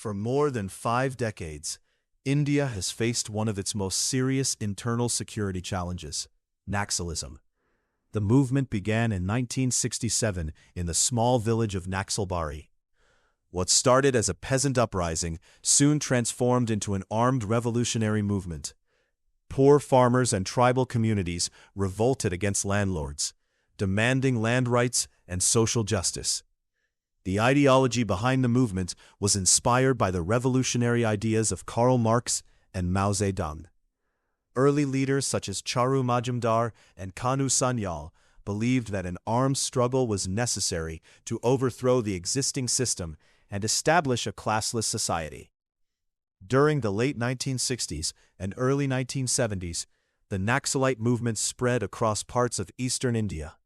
For more than 5 decades, India has faced one of its most serious internal security challenges: Naxalism. The movement began in 1967 in the small village of Naxalbari. What started as a peasant uprising soon transformed into an armed revolutionary movement. Poor farmers and tribal communities revolted against landlords, demanding land rights and social justice. The ideology behind the movement was inspired by the revolutionary ideas of Karl Marx and Mao Zedong. Early leaders such as Charu Majumdar and Kanu Sanyal believed that an armed struggle was necessary to overthrow the existing system and establish a classless society. During the late 1960s and early 1970s, the Naxalite movement spread across parts of eastern India.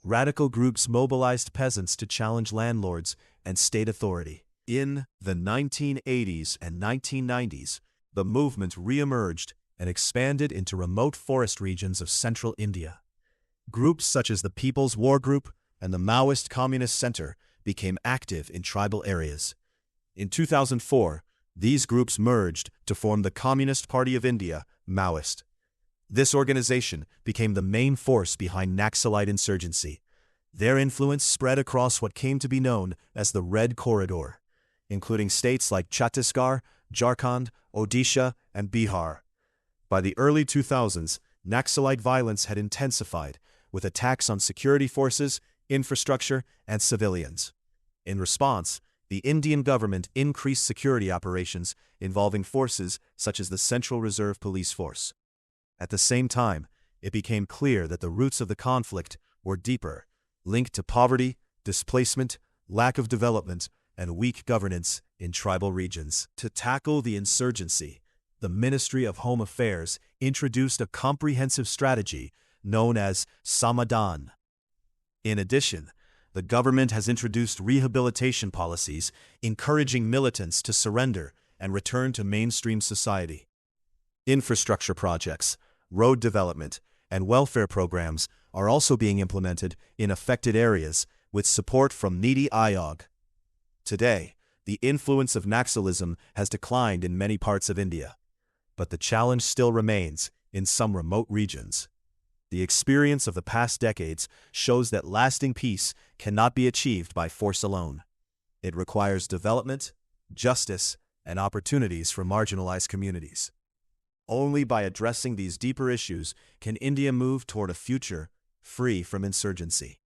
Radical groups mobilized peasants to challenge landlords and state authority. In the 1980s and 1990s, the movement re-emerged and expanded into remote forest regions of central India. Groups such as the People's War Group and the Maoist Communist Center became active in tribal areas. In 2004, these groups merged to form the Communist Party of India, Maoist. This organization became the main force behind Naxalite insurgency. Their influence spread across what came to be known as the Red Corridor, including states like Chhattisgarh, Jharkhand, Odisha, and Bihar. By the early 2000s, Naxalite violence had intensified, with attacks on security forces, infrastructure, and civilians. In response, the Indian government increased security operations involving forces such as the Central Reserve Police Force. At the same time, it became clear that the roots of the conflict were deeper, linked to poverty, displacement, lack of development, and weak governance in tribal regions. To tackle the insurgency, the Ministry of Home Affairs introduced a comprehensive strategy known as Samadhan. In addition, the government has introduced rehabilitation policies encouraging militants to surrender and return to mainstream society. Infrastructure projects, road development, and welfare programs are also being implemented in affected areas with support from Niti Aayog. Today, the influence of Naxalism has declined in many parts of India, but the challenge still remains in some remote regions. The experience of the past decades shows that lasting peace cannot be achieved by force alone. It requires development, justice, and opportunities for marginalized communities. Only by addressing these deeper issues can India move toward a future free from insurgency.